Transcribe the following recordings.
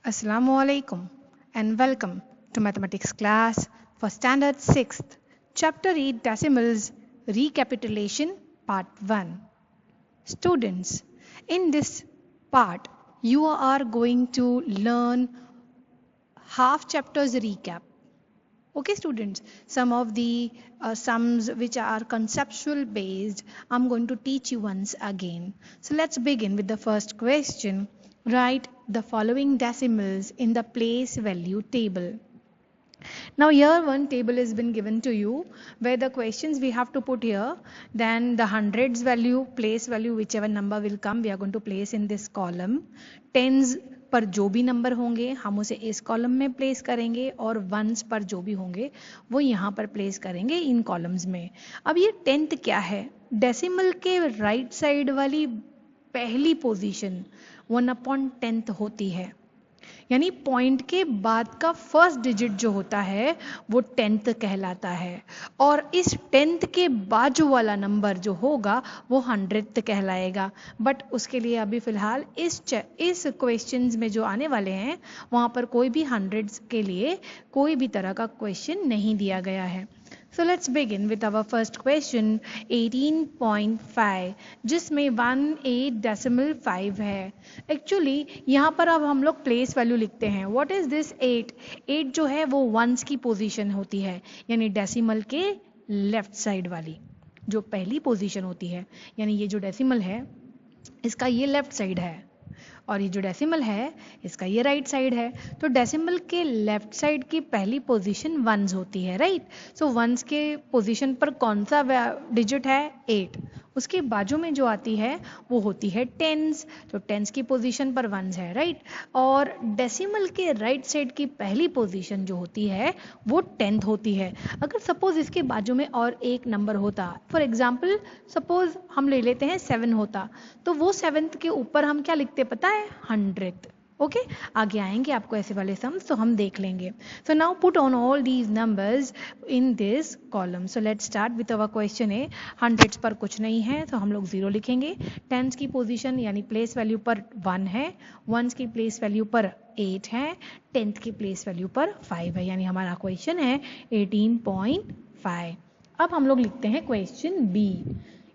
Assalamu alaikum and welcome to mathematics class for standard 6th, chapter 8 decimals recapitulation part 1. Students, in this part you are going to learn half chapters recap. Okay students, some of the sums which are conceptual based I'm going to teach you once again. So let's begin with the first question. Write the following decimals in the place value table. Now here one table has been given to you where the questions we have to put here, then the hundreds value, place value, whichever number will come we are going to place in this column. Tens पर जो भी number होंगे हम उसे इस column में place करेंगे और वंस पर जो भी होंगे वो यहाँ पर प्लेस करेंगे इन कॉलम्स में. अब ये टेंथ क्या है? डेसिमल के राइट साइड वाली पहली पोजीशन 1/10 होती है, यानी पॉइंट के बाद का फर्स्ट डिजिट जो होता है वो टेंथ कहलाता है और इस टेंथ के बाजू वाला नंबर जो होगा वो हंड्रेड कहलाएगा. बट उसके लिए अभी फिलहाल इस क्वेश्चंस में जो आने वाले हैं वहाँ पर कोई भी हंड्रेड्स के लिए कोई भी तरह का क्वेश्चन नहीं दिया गया है. So let's begin with our first question 18.5 जिसमें 18.5 है. एक्चुअली यहाँ पर अब हम लोग प्लेस वैल्यू लिखते हैं. What is this 8? 8 जो है वो वंस की पोजीशन होती है, यानी डेसिमल के लेफ्ट साइड वाली जो पहली पोजीशन होती है, यानी ये जो डेसिमल है इसका ये लेफ्ट साइड है और ये जो डेसिमल है इसका ये राइट साइड है. तो डेसिमल के लेफ्ट साइड की पहली पोजीशन वंस होती है, राइट. सो वंस के पोजीशन पर कौन सा डिजिट है? 8. उसके बाजू में जो आती है वो होती है टेंस, तो टेंस की पोजीशन पर वंस है, राइट. और डेसिमल के राइट साइड की पहली पोजीशन जो होती है वो टेंथ होती है. अगर सपोज इसके बाजू में और एक नंबर होता, फॉर एग्जाम्पल सपोज हम ले लेते हैं 7 होता, तो वो 7th के ऊपर हम क्या लिखते पता है? 100. ओके आगे आएंगे आपको ऐसे वाले सम्स तो हम देख लेंगे. So now put on all these numbers in this column. So let's start with our question है. हंड्रेड्स पर कुछ नहीं है तो हम लोग 0 लिखेंगे. टेंस की पोजीशन यानी प्लेस वैल्यू पर 1 है, वंस की प्लेस वैल्यू पर 8 है, टेंथ की प्लेस वैल्यू पर 5 है, यानी हमारा क्वेश्चन है 18.5. अब हम लोग लिखते हैं क्वेश्चन बी.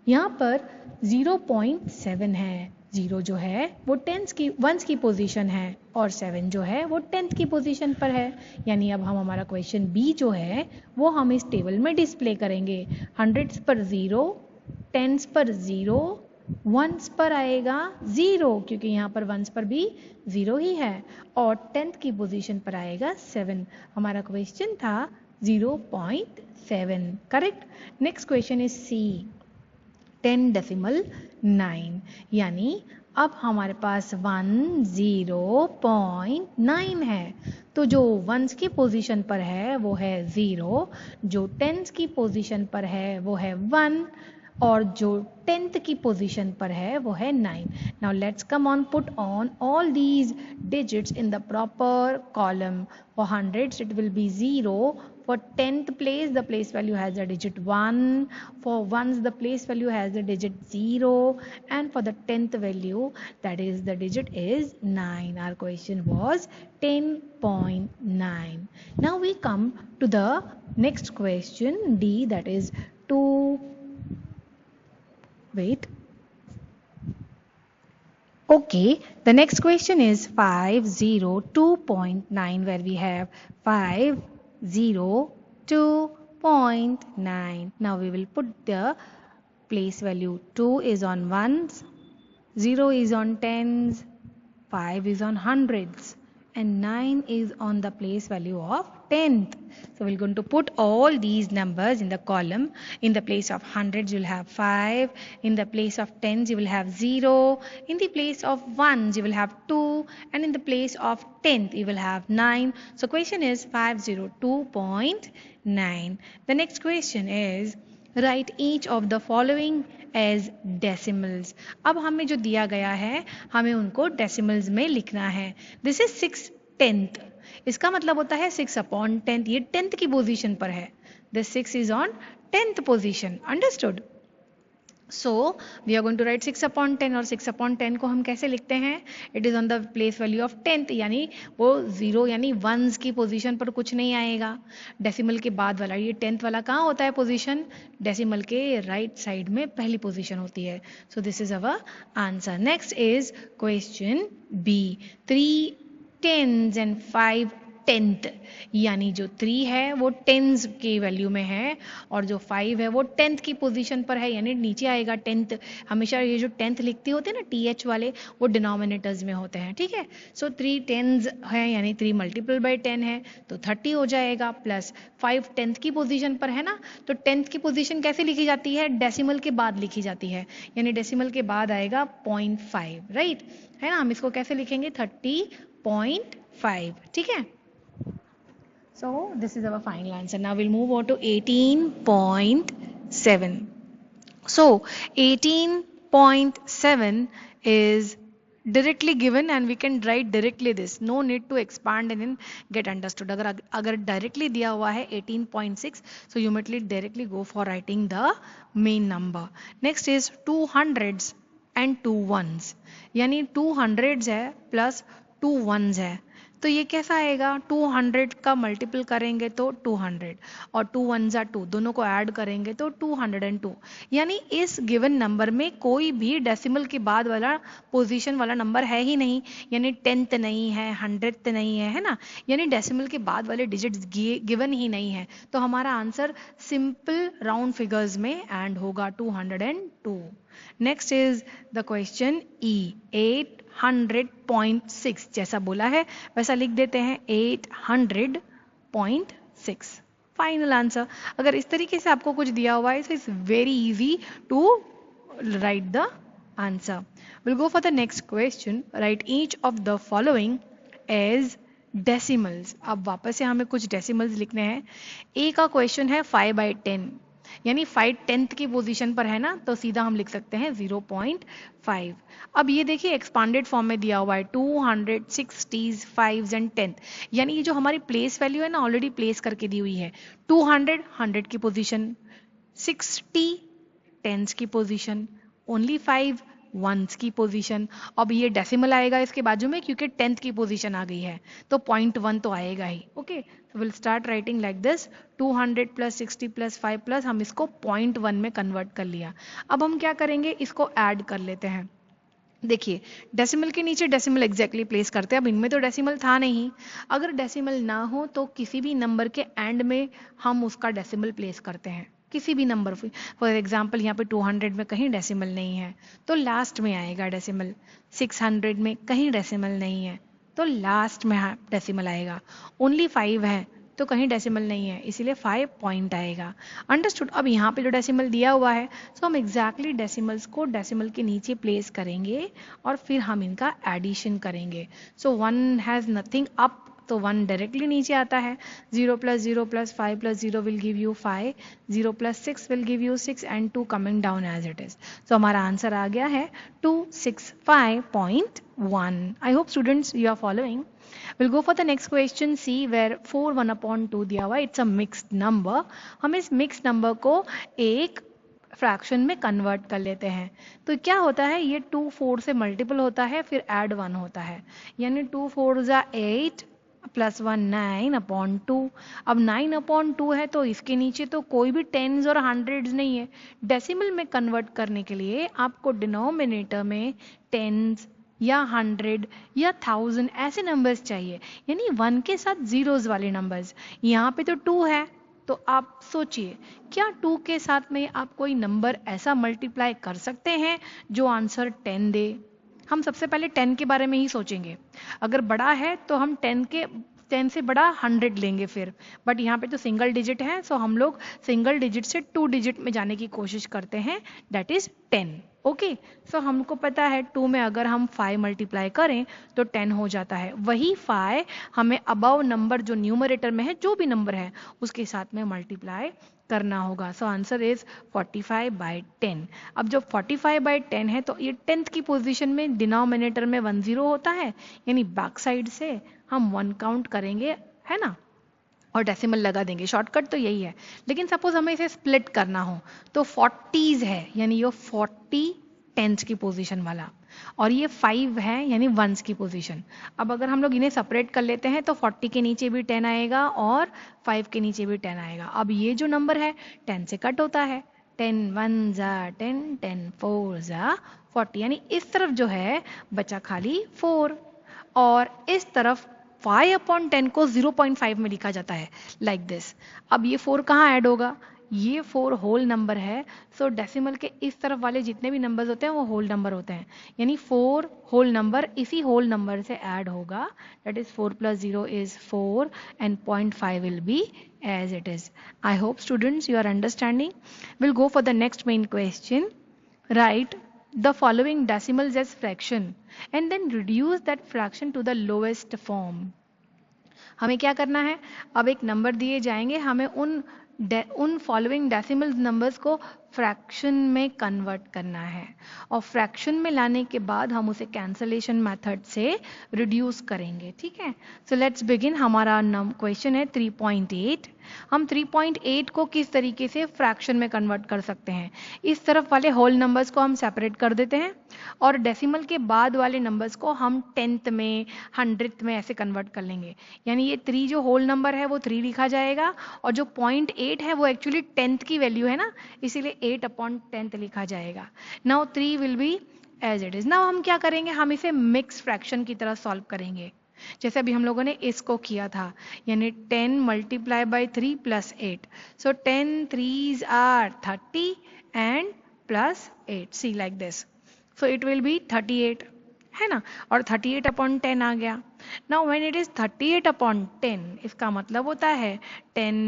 यहाँ पर 0.7 है. 0 जो है वो वंस की पोजीशन है और 7 जो है वो टेंथ की पोजीशन पर है, यानी अब हम हमारा क्वेश्चन बी जो है वो हम इस टेबल में डिस्प्ले करेंगे. हंड्रेड्स पर 0, टेंस पर 0, वंस पर आएगा 0 क्योंकि यहाँ पर वंस पर भी 0 ही है और टेंथ की पोजीशन पर आएगा 7. हमारा क्वेश्चन था 0.7, correct. Next question is C 10.9, यानी अब हमारे पास 10.9 है. तो जो वंस की पोजीशन पर है वो है 0, जो टेंस की पोजीशन पर है वो है 1 और जो टेंथ की पोजीशन पर है वो है 9. Now let's come on put on all these digits in the proper column. For hundreds it will be 0. For 10th place, the place value has the digit 1. For ones, the place value has the digit 0. And for the 10th value, that is the digit is 9. Our question was 10.9. Now we come to the next question, D, that is 2. Wait. Okay, the next question is 502.9, where we have 502.9. Now we will put the place value. 2 is on ones, 0 is on tens, 5 is on hundreds and 9 is on the place value of tenth. So we're going to put all these numbers in the column. In the place of hundreds you will have 5, in the place of tens you will have 0, in the place of ones you will have 2 and in the place of tenth you will have 9. So question is 502.9. The next question is write each of the following as decimals. अब हमें जो दिया गया है हमें उनको decimals में लिखना है. This is 6/10. इसका मतलब होता है 6/10. ये 10th की पोजीशन पर है. The 6 is on 10th position. Understood? So we are going to write 6/10 और 6/10 को हम कैसे लिखते हैं? It is on the place value of 10th, यानी वो 0 यानी वंस की पोजीशन पर कुछ नहीं आएगा। डेसिमल के बाद वाला, ये 10th वाला कहाँ होता है पोजीशन? डेसिमल के राइट साइड में पहली पोजीशन होती है। So this is our answer. Next is question B. 3 10s and 5 10th, यानी जो 3 है वो टेंस की वैल्यू में है और जो 5 है वो 10th की पोजीशन पर है, यानी नीचे आएगा 10th। हमेशा ये जो 10th लिखते होते हैं ना TH वाले, वो डिनोमिनेटर्स में होते हैं, ठीक है। सो 3 10s है, यानी 3 मल्टीपल बाई 10 है तो 30 हो जाएगा, प्लस 5 10th की पोजीशन पर है ना, तो 10th की पोजीशन कैसे लिखी जाती है? डेसिमल के बाद लिखी जाती है, यानी डेसिमल के बाद आएगा 0.5, राइट है ना। हम इसको कैसे लिखेंगे? 30.5, ठीक है। So this is our final answer. Now we'll move on to 18.7. So 18.7 is directly given and we can write directly this. No need to expand and then get understood. अगर directly दिया हुआ है 18.6, so you might directly go for writing the main number. Next is 200s and 2 ones. यानी 200s है plus 2 ones है, तो ये कैसा आएगा? 200 का मल्टीपल करेंगे तो 200 और 2 1s are 2, दोनों को ऐड करेंगे तो 202। यानी इस गिवन नंबर में कोई भी डेसिमल के बाद वाला पोजीशन वाला नंबर है ही नहीं, यानी 10th नहीं है, 100th नहीं है, है ना। यानी डेसिमल के बाद वाले डिजिट्स गिवन ही नहीं है, तो हमारा आंसर सिंपल राउंड फिगर्स में एंड होगा 202। नेक्स्ट इज द क्वेश्चन ई। 800.6 जैसा बोला है वैसा लिख देते हैं, 800.6 फाइनल आंसर। अगर इस तरीके से आपको कुछ दिया हुआ है तो it's very easy to write the answer. Will go for the next question. Write each of the following as decimals. अब वापस से हमें कुछ डेसिमल्स लिखने हैं। ए का क्वेश्चन है 5/10, यानी 5 10th की पोजीशन पर है ना, तो सीधा हम लिख सकते हैं 0.5। अब ये देखिए एक्सपांडेड फॉर्म में दिया हुआ है 260s 5s एंड 10th, यानी ये जो हमारी प्लेस वैल्यू है ना ऑलरेडी प्लेस करके दी हुई है। 200 100 की पोजीशन, 60 10s की पोजीशन, ओनली 5 1s की पोजीशन। अब ये डेसिमल आएगा इसके बाजू में क्योंकि 10th की पोजीशन आ गई है, तो 0.1 तो आएगा ही। Okay, so we'll start writing like this, 200 plus 60 plus 5 plus हम इसको 0.1 में कन्वर्ट कर लिया। अब हम क्या करेंगे? इसको ऐड कर लेते हैं। देखिए डेसिमल के नीचे डेसिमल एग्जैक्टली प्लेस करते हैं। अब इनमें तो डेसिमल था नहीं, अगर डेसिमल ना हो तो किसी भी नंबर के एंड में हम उसका डेसिमल प्लेस करते हैं, किसी भी नंबर। फॉर एग्जांपल यहाँ पे 200 में कहीं डेसिमल नहीं है तो लास्ट में आएगा डेसिमल, 600 में कहीं डेसिमल नहीं है तो लास्ट में डेसिमल आएगा, ओनली 5 है तो कहीं डेसिमल नहीं है इसीलिए 5 पॉइंट आएगा। अंडरस्टूड। अब यहाँ पे जो डेसिमल दिया हुआ है सो हम एग्जैक्टली डेसिमल्स को डेसिमल के नीचे प्लेस करेंगे और फिर हम इनका एडिशन करेंगे। सो 1 हैज़ नथिंग अप, तो 1 डायरेक्टली नीचे आता है। 0 plus 0 plus 5 plus 0 will give you 5, 0 plus 6 will give you 6 and 2 coming down as it is. So हमारा आंसर आ गया है 265.1. I hope students you are following. We'll go for the next question C, where 4 1/2 दिया हुआ है। It's a mixed number. हम इस mixed number को एक फ्रैक्शन में कन्वर्ट कर लेते हैं। तो क्या होता है, ये 2 4 से मल्टीपल होता है फिर ऐड 1 होता है, यानी 2 4s are 8 प्लस 1 9/2। अब 9/2 है तो इसके नीचे तो कोई भी टेंस और हंड्रेड्स नहीं है। डेसिमल में कन्वर्ट करने के लिए आपको डिनोमिनेटर में टेंस या 100 या 1000 ऐसे नंबर्स चाहिए, यानी 1 के साथ जीरोस वाले नंबर्स। यहाँ पे तो 2 है तो आप सोचिए क्या 2 के साथ में आप कोई नंबर ऐसा मल्टीप्लाई कर सकते हैं जो आंसर 10 दे? हम सबसे पहले 10 के बारे में ही सोचेंगे। अगर बड़ा है तो हम 10 से बड़ा 100 लेंगे फिर, बट यहाँ पे तो सिंगल डिजिट है सो हम लोग सिंगल डिजिट से 2 डिजिट में जाने की कोशिश करते हैं, दैट इज 10। ओके, सो हमको पता है 2 में अगर हम 5 मल्टीप्लाई करें तो 10 हो जाता है। वही 5 हमें अबव नंबर जो न्यूमरेटर में है जो भी नंबर है उसके साथ में मल्टीप्लाई करना होगा। So answer is 45/10। अब जब 45/10 है तो ये 10th की पोजीशन में डिनोमिनेटर में 10 होता है, यानी बैक साइड से हम 1 काउंट करेंगे, है ना। और डेसिमल लगा देंगे, शॉर्टकट तो यही है। लेकिन सपोज हमें इसे स्प्लिट करना हो तो 40s है, यानी ये 40 टेंस की पोजीशन वाला, और ये 5 है यानी वंस की पोजीशन। अब अगर हम लोग इन्हें सेपरेट कर लेते हैं तो 40 के नीचे भी 10 आएगा और 5 के नीचे भी 10 आएगा। अब ये जो नंबर है 10 से कट होता है, 10 1 जा 10, 10 4 जा 40, यानी इस तरफ जो है बचा खाली 4, और इस तरफ 5/10 को 0.5 में लिखा जाता है लाइक दिस। अब ये 4 कहाँ ऐड होगा, ये 4 होल नंबर है, सो डेसिमल के इस तरफ वाले जितने भी नंबर्स होते हैं वो होल नंबर होते हैं, यानी 4 होल नंबर इसी होल नंबर से ऐड होगा, that is 4 + 0 is 4 and 0.5 will be as it is. I hope students you are understanding. We'll go for the next main question. Write the following decimals as fraction and then reduce that fraction to the lowest form. हमें क्या करना है, अब एक number दिए जाएंगे, हमें उन फॉलोइंग डेसिमल नंबर्स को फ्रैक्शन में कन्वर्ट करना है, और फ्रैक्शन में लाने के बाद हम उसे कैंसलेशन मेथड से रिड्यूस करेंगे। ठीक है, सो लेट्स बिगिन। हमारा क्वेश्चन है 3.8। हम 3.8 को किस तरीके से फ्रैक्शन में कन्वर्ट कर सकते हैं, इस तरफ वाले होल नंबर्स को हम सेपरेट कर देते हैं और डेसिमल के बाद वाले नंबर्स को हम 10th में 100th में ऐसे कन्वर्ट कर लेंगे, यानी ये 3 जो होल नंबर है वो 3 लिखा जाएगा, और जो 0.8 है वो एक्चुअली 10th की वैल्यू है ना, इसीलिए 8/10 लिखा जाएगा। Now 3 will be as it is. Now हम क्या करेंगे, हम इसे मिक्स फ्रैक्शन की तरह सॉल्व करेंगे, जैसे अभी हम लोगों ने इसको किया था, यानी 10 × 3 + 8, सो 10 3s are 30 and plus 8, see like this, so it will be 38, है ना, और 38/10 आ गया। Now when it is 38/10, इसका मतलब होता है 10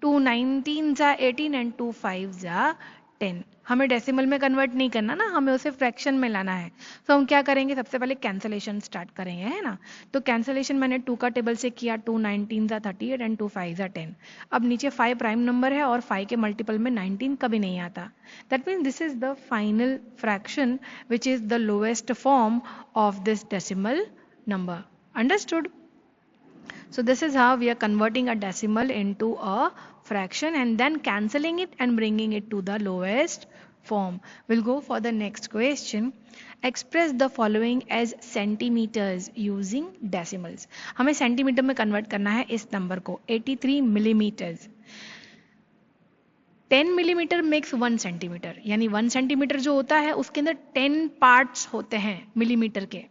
2 19s are 18 and 2 5s are 10। हमें डेसिमल में कन्वर्ट नहीं करना ना, हमें उसे फ्रैक्शन में लाना है। तो हम क्या करेंगे, सबसे पहले कैंसलेशन स्टार्ट करेंगे, है ना। तो कैंसलेशन मैंने 2 का टेबल से किया, 2 19s are 38 and 2 5s are 10। अब नीचे 5 प्राइम नंबर है और 5 के मल्टीपल में 19 कभी नहीं आता। That means this is the final fraction which is the lowest form of this decimal number. Understood? So this is how we are converting a decimal into a fraction and then cancelling it and bringing it to the lowest form. We'll go for the next question. Express the following as centimeters using decimals. हमें centimetre में convert करना है इस number को, 83 millimetres. 10 millimetre makes 1 centimetre, यानी 1 centimetre जो होता है उसके अंदर 10 पार्ट्स होते हैं मिलीमीटर के,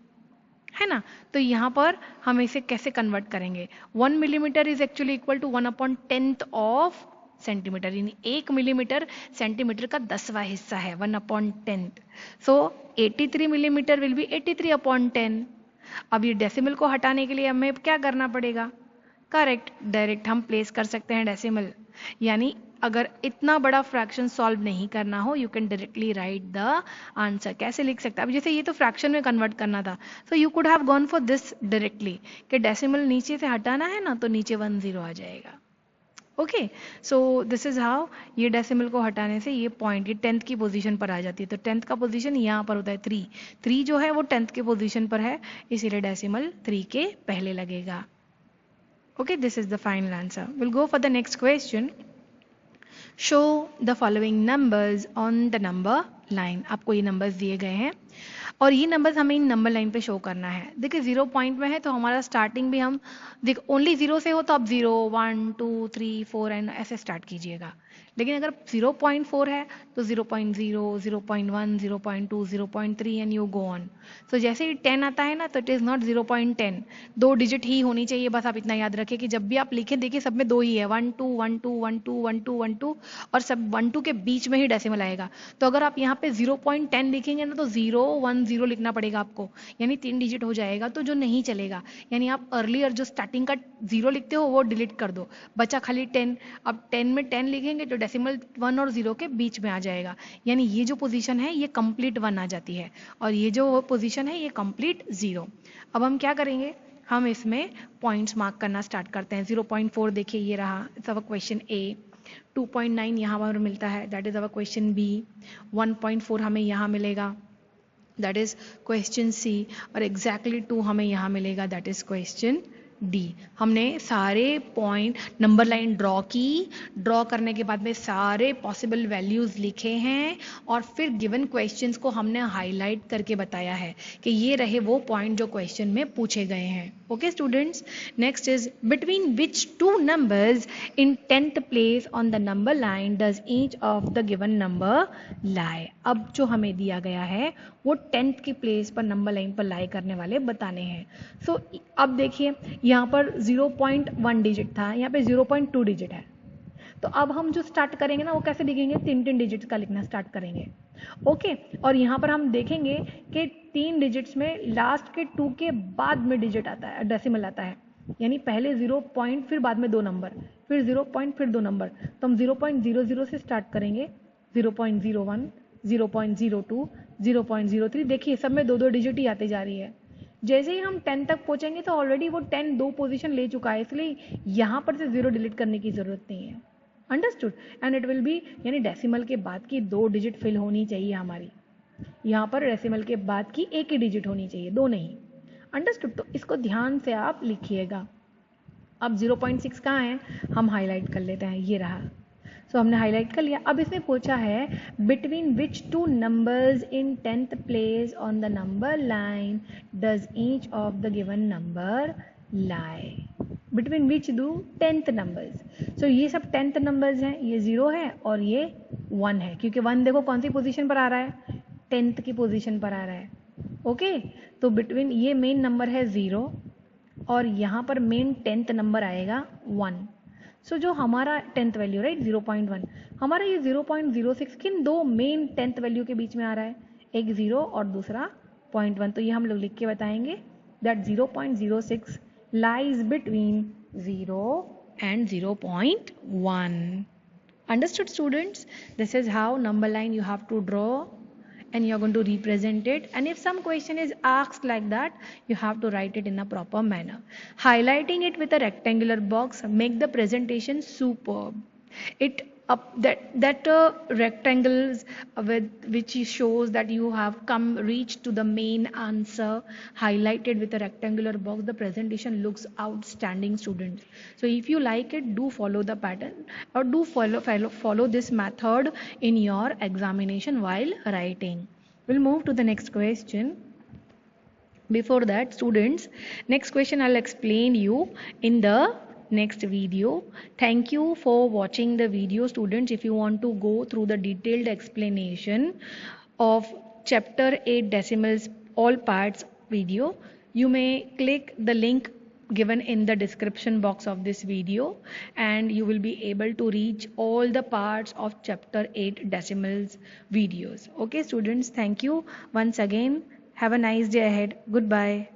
है ना। तो यहाँ पर हम इसे कैसे कन्वर्ट करेंगे, 1 millimetre is actually equal to 1/10 of centimetre, यानी 1 मिलीमीटर सेंटीमीटर का 10वां हिस्सा है, 1/10। So 83 millimetre will be 83/10। अब ये डेसिमल को हटाने के लिए हमें क्या करना पड़ेगा, करेक्ट, डायरेक्ट हम प्लेस कर सकते हैं डेसिमल, यानी अगर इतना बड़ा फ्रैक्शन सॉल्व नहीं करना हो, you can directly right the answer. कैसे लिख सकते हैं, अब जैसे ये तो फ्रैक्शन में कन्वर्ट करना था, so you could have gone for this directly, कि डेसिमल नीचे से हटाना है ना, तो नीचे 1 0 आ जाएगा। Okay, so this is how, ये डेसिमल को हटाने से ये पॉइंट ये 10th की पोजीशन पर आ जाती है। तो 10th का पोजीशन यहाँ पर होता है 3 जो है वो 10th के पोजीशन पर है, इसीलिए डेसिमल 3 के पहले लगेगा। Okay, this is the final answer. Will go for the next question. Show the following numbers on the number line. आपको ये नंबर्स दिए गए हैं और ये नंबर्स हमें इन नंबर लाइन पे शो करना है। देखिए 0 पॉइंट में है तो हमारा स्टार्टिंग भी हम देख ओनली 0 से हो तो आप 0 1 2 3 4 एंड ऐसे स्टार्ट कीजिएगा, लेकिन अगर 0.4 है तो 0.0 0.1 0.2 0.3 एंड यू गो ऑन। सो जैसे ही 10 आता है ना तो इट इज़ नॉट 0.10, 2 डिजिट ही होनी चाहिए, बस आप इतना याद रखिए कि जब भी आप लिखें देखिए सब में 2 ही है, 1 2 1 2 1 2 1 2 1 2 और सब 1 2 के बीच में ही डेसिमल आएगा। तो अगर आप यहाँ पे 0.10 लिखेंगे ना तो 0 1 0 लिखना पड़ेगा आपको, यानी 3 डिजिट हो जाएगा, तो जो नहीं चलेगा, यानी आप अर्लियर जो स्टार्टिंग का 0 लिखते हो वो डिलीट कर दो, बचा खाली 10। अब 10 में 10 लिखेंगे तो डेसिमल 1 और 0 के बीच में आ जाएगा, यानी ये जो पोजीशन है ये कंप्लीट 1 आ जाती है और ये जो पोजीशन है ये कंप्लीट 0। अब हम क्या करेंगे, हम इसमें पॉइंट्स मार्क करना स्टार्ट करते हैं। 0.4 देखिए ये रहा, इट्स अवर क्वेश्चन ए। 2.9 यहाँ पर मिलता है, that is our question B. 1.4 हमें यहाँ मिलेगा, दैट इज क्वेश्चन सी। और एग्जैक्टली 2 हमें यहाँ मिलेगा, दैट इज क्वेश्चन डी। हमने सारे पॉइंट नंबर लाइन ड्रॉ की, ड्रॉ करने के बाद में सारे पॉसिबल वैल्यूज लिखे हैं और फिर गिवन क्वेश्चंस को हमने हाईलाइट करके बताया है कि ये रहे वो पॉइंट जो क्वेश्चन में पूछे गए हैं। Okay students, next is between which two numbers in 10th place on the number line does each of the given number lie. अब जो हमें दिया गया है वो 10th की प्लेस पर नंबर लाइन पर लाई करने वाले बताने हैं। सो अब देखिए यहाँ पर 0.1 डिजिट था, यहाँ पे 0.2 डिजिट है। तो अब हम जो स्टार्ट करेंगे ना वो कैसे लिखेंगे, 3 डिजिट्स का लिखना स्टार्ट करेंगे। ओके, और यहाँ पर हम देखेंगे कि 3 डिजिट्स में लास्ट के 2 के बाद में डिजिट आता है, डेसिमल आता है, यानी पहले 0 पॉइंट फिर बाद में 2 नंबर, फिर 0 पॉइंट फिर 2 नंबर। तो हम 0.00 से स्टार्ट करेंगे, 0.01, 0.02, 0.03। देखिए सब में 2-2 डिजिट ही आते जा रही है। जैसे ही हम 10 तक पहुंचेंगे तो ऑलरेडी वो 10 2 पोजीशन ले चुका है, इसलिए यहाँ पर से 0 डिलीट करने की जरूरत नहीं है। Understood, and it will be, यानी डेसिमल के बाद की 2 डिजिट फिल होनी चाहिए हमारी। यहाँ पर डेसिमल के बाद की एक ही डिजिट होनी चाहिए, 2 नहीं। अंडरस्टूड, तो इसको ध्यान से आप लिखिएगा। अब 0.6 कहाँ है, हम हाईलाइट कर लेते हैं, ये रहा। सो हमने हाईलाइट कर लिया। अब इसने पूछा है between which two numbers in 10th place on the number line does each of the given number lie. Between which do 10th numbers. So ये सब 10th नंबर्स हैं, ये 0 है और ये 1 है, क्योंकि 1 देखो कौन सी पोजीशन पर आ रहा है, 10th की पोजीशन पर आ रहा है। ओके, तो बिटवीन ये मेन नंबर है 0 और यहाँ पर मेन 10th नंबर आएगा 1। सो जो हमारा 10th वैल्यू राइट 0.1, हमारा ये 0.06 किन 2 मेन 10th वैल्यू के बीच में आ रहा है, एक 0 और दूसरा 0.1। तो ये हम लोग लिख के बताएंगे that 0.06 lies between 0 and 0.1. Understood students? This is how number line you have to draw and you are going to represent it, and if some question is asked like that, you have to write it in a proper manner. Highlighting it with a rectangular box make the presentation superb. It that rectangles with which shows that you have reached to the main answer, highlighted with a rectangular box, the presentation looks outstanding students. So if you like it, do follow the pattern or do follow this method in your examination while writing. We'll move to the next question. Before that students, next question I'll explain you in the next video. Thank you for watching the video students. If you want to go through the detailed explanation of chapter 8 decimals all parts video, you may click the link given in the description box of this video and you will be able to reach all the parts of chapter 8 decimals videos. Okay students, thank you once again. Have a nice day ahead. Goodbye.